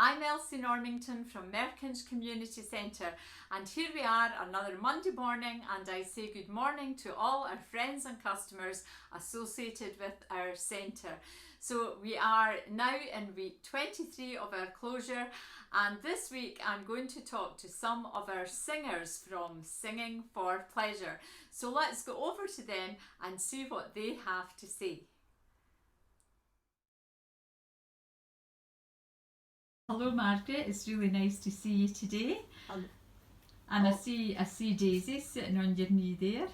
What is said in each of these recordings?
I'm Elsie Normington from Merkinch Community Centre, and here we are another Monday morning, and I say good morning to all our friends and customers associated with our centre. So we are now in week 23 of our closure, and this week I'm going to talk to some of our singers from Singing for Pleasure. So let's go over to them and see what they have to say. Hello Margaret, it's really nice to see you today. And I see Daisy sitting on your knee there.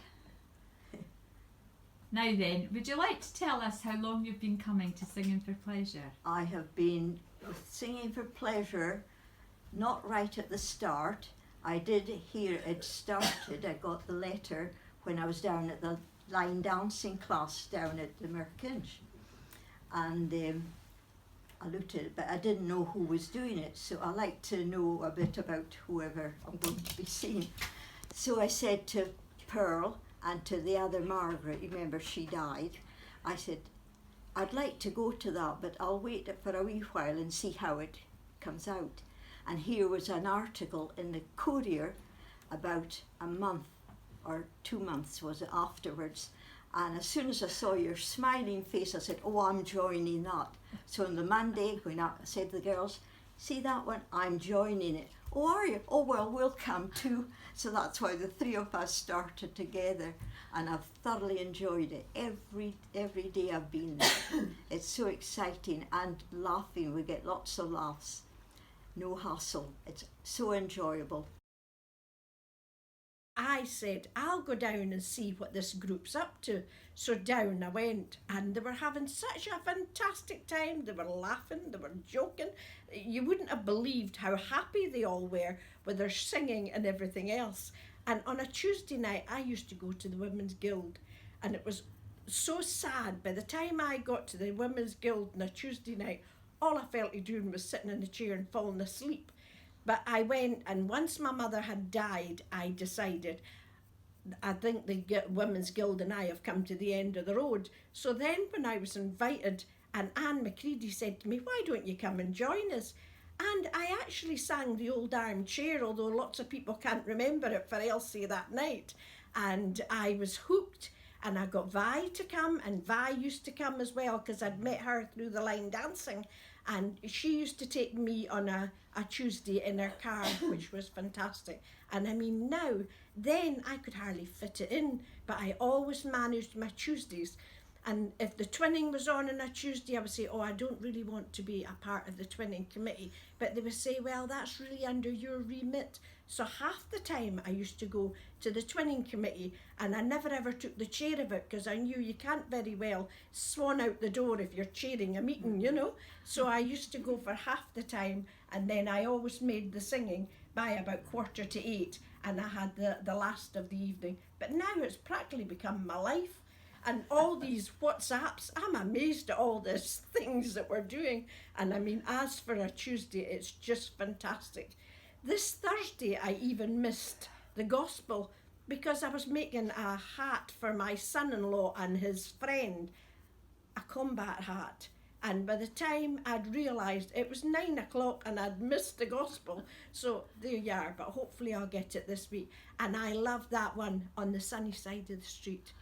Now then, would you like to tell us how long you've been coming to Singing for Pleasure? I have been Singing for Pleasure, not right at the start. I did hear it started. I got the letter when I was down at the line dancing class down at the Merkinch. And I looked at it, but I didn't know who was doing it, so I like to know a bit about whoever I'm going to be seeing. So I said to Pearl and to the other Margaret, remember she died, I said, I'd like to go to that, but I'll wait for a wee while and see how it comes out. And here was an article in the Courier about a month or 2 months was it afterwards. And as soon as I saw your smiling face, I said, oh, I'm joining that. So on the Monday, when I said to the girls, see that one? I'm joining it. Oh, are you? Oh, well, we'll come too. So that's why the three of us started together. And I've thoroughly enjoyed it. Every day I've been there. It's so exciting and laughing. We get lots of laughs. No hassle. It's so enjoyable. I said, I'll go down and see what this group's up to. So down I went, and they were having such a fantastic time. They were laughing, they were joking. You wouldn't have believed how happy they all were with their singing and everything else. And on a Tuesday night, I used to go to the Women's Guild, and it was so sad. By the time I got to the Women's Guild on a Tuesday night, all I felt like doing was sitting in the chair and falling asleep. But I went, and once my mother had died, I decided, I think the Women's Guild and I have come to the end of the road. So then when I was invited, and Anne McCready said to me, why don't you come and join us? And I actually sang the Old Armchair, although lots of people can't remember it, for Elsie that night. And I was hooked, and I got Vi to come, and Vi used to come as well, because I'd met her through the line dancing. And she used to take me on a Tuesday in her car, which was fantastic. And I mean now, then I could hardly fit it in, but I always managed my Tuesdays. And if the twinning was on a Tuesday, I would say, oh, I don't really want to be a part of the twinning committee. But they would say, well, that's really under your remit. So half the time I used to go to the twinning committee, and I never ever took the chair of it, because I knew you can't very well swan out the door if you're chairing a meeting, you know. So I used to go for half the time, and then I always made the singing by about 7:45, and I had the last of the evening. But now it's practically become my life. And all these WhatsApps, I'm amazed at all these things that we're doing. And I mean, as for a Tuesday, it's just fantastic. This Thursday, I even missed the gospel because I was making a hat for my son-in-law and his friend, a combat hat. And by the time I'd realised it was 9 o'clock and I'd missed the gospel. So there you are, but hopefully I'll get it this week. And I love that one, on the sunny side of the street.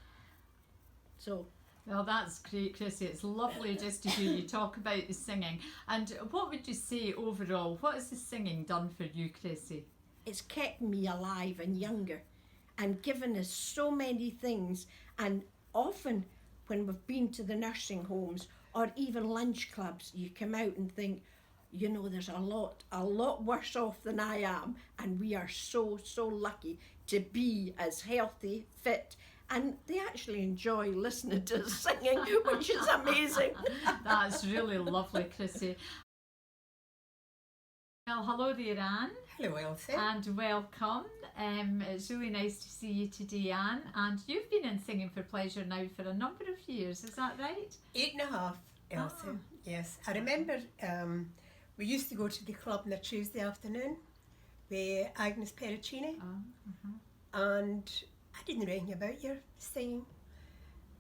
So, well, that's great, Chrissy. It's lovely just to hear you talk about the singing. And what would you say overall? What has the singing done for you, Chrissy? It's kept me alive and younger and given us so many things. And often when we've been to the nursing homes or even lunch clubs, you come out and think, you know, there's a lot worse off than I am. And we are so lucky to be as healthy, fit, and they actually enjoy listening to us singing, which is amazing. That's really lovely, Chrissy. Well, hello there, Anne. Hello, Elsie. And welcome. It's really nice to see you today, Anne. And you've been in Singing for Pleasure now for a number of years, is that right? 8.5, Elsie. Oh. Yes. I remember we used to go to the club on a Tuesday afternoon with Agnes Pericini. And I didn't know anything about your singing.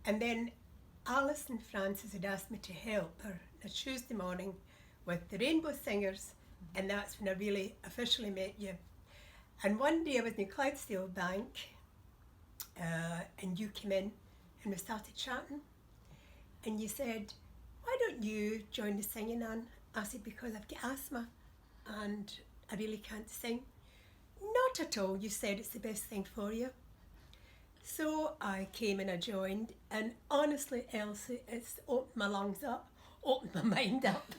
And then Alice and Francis had asked me to help her on a Tuesday morning with the Rainbow Singers And that's when I really officially met you. And one day I was in Clydesdale Bank, and you came in and we started chatting, and you said, why don't you join the singing, Anne? I said, because I've got asthma and I really can't sing. Not at all, you said it's the best thing for you. So I came and I joined, and honestly, Elsie, it's opened my lungs up, opened my mind up.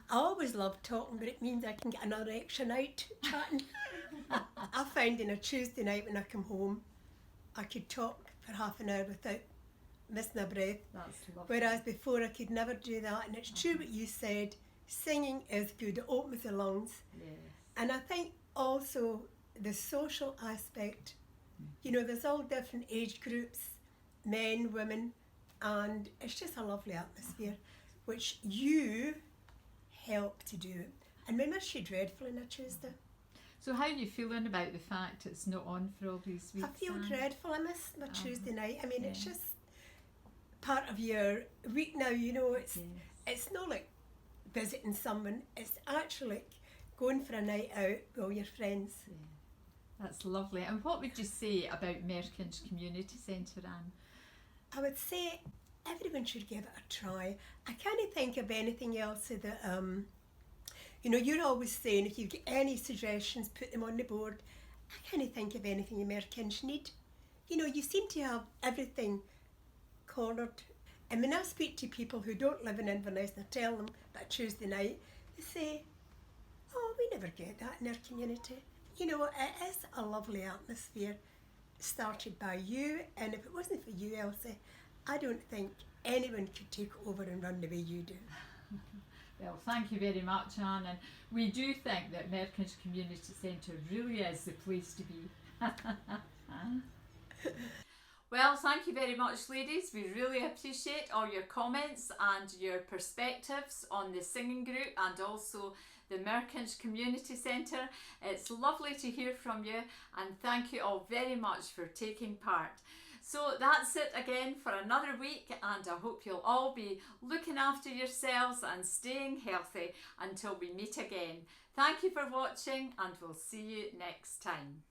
I always love talking, but it means I can get another extra night chatting. I find on a Tuesday night when I come home, I could talk for half an hour without missing a breath. That's lovely. Whereas before I could never do that, and it's true what you said, singing is good, it opens the lungs. Yes. And I think also the social aspect, you know, there's all different age groups, men, women, and it's just a lovely atmosphere, which you help to do. And we miss you dreadfully on a Tuesday. So how are you feeling about the fact it's not on for all these weeks? I feel Anne? dreadful. I miss my Tuesday night. I mean, it's Yeah. just part of your week now, you know. It's Yes. it's not like visiting someone. It's actually like going for a night out with all your friends. Yeah. That's lovely. And what would you say about Merkinch Community Centre, Anne? I would say everyone should give it a try. I can't think of anything else that, you know, you're always saying if you get any suggestions, put them on the board. I can't think of anything the Merkinch need. You know, you seem to have everything cornered. And when I speak to people who don't live in Inverness and I tell them that Tuesday night, they say, oh, we never get that in our community. You know, it is a lovely atmosphere started by you, and if it wasn't for you, Elsie, I don't think anyone could take over and run the way you do. Well, thank you very much, Anne. And we do think that Merkinch Community Centre really is the place to be. Well, thank you very much, ladies. We really appreciate all your comments and your perspectives on the singing group and also the Merkinch Community Centre. It's lovely to hear from you, and thank you all very much for taking part. So that's it again for another week, and I hope you'll all be looking after yourselves and staying healthy until we meet again. Thank you for watching, and we'll see you next time.